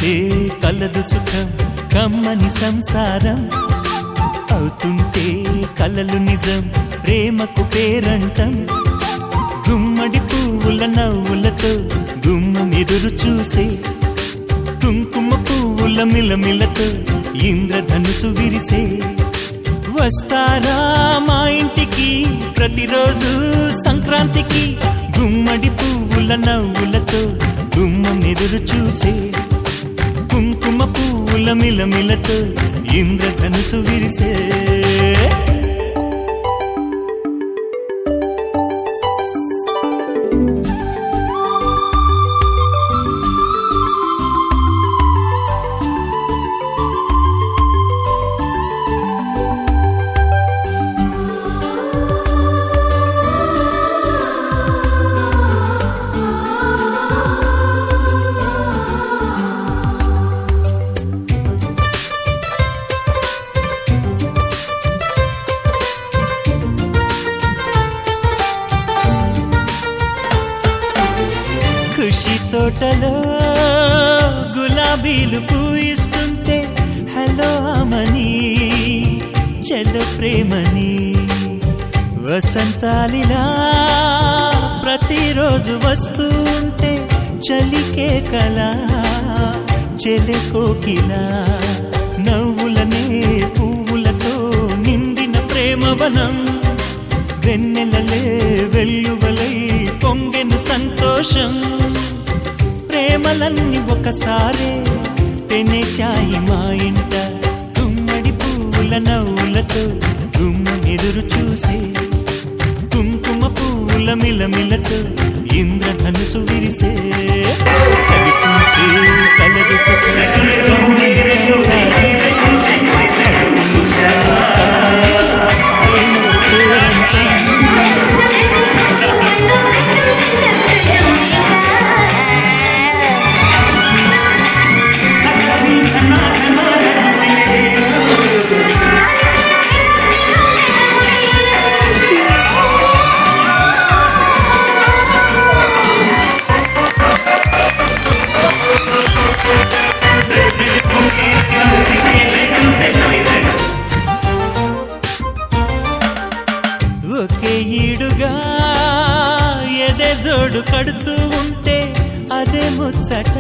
కలిసుంటే కలదు సుఖం కమ్మని సంసారం అవుతుంటే కలలు నిజం ప్రేమకు పేరంటం గుమ్మడి పువ్వుల నవ్వులతో గుమ్మం ఎదురు చూసే కుంకుమ పువ్వుల మిలమిలతో ఇంద్రధనుసు విరిసే వస్తారా మా ఇంటికి ప్రతిరోజు సంక్రాంతికి గుమ్మడి పువ్వుల నవ్వులతో గుమ్మం ఎదురు చూసే కుంకుమ పువ్వుల మిలమిలతో ఇంద్రధనుసు విరిసే ఖుషి తోటలో గులాబీలు పూయిస్తుంటే హలో అమని చెల్ల ప్రేమని వసంతాలిలా ప్రతిరోజు వస్తూ ఉంటే చలికే కలా చెలె కోకిలా నవ్వులనే పువ్వులతో నిండిన ప్రేమవనం వెన్నెలలే వెల్లువలై పొంగెను సంతోషం ప్రేమలన్నీ ఒకసారే తెనేశాయి మా ఇంట గుమ్మడి పువ్వుల నవ్వులతో గుమ్మం ఎదురు చూసే కుంకుమ పువ్వుల మిలమిలతో ఇంద్రధనుసు విరిసే కలిసుంటే కలదు సుఖం కమ్మని సంసారం ఒకే ఈడుగా ఎదే జోడు కడుతూ ఉంటే అదే ముచ్చట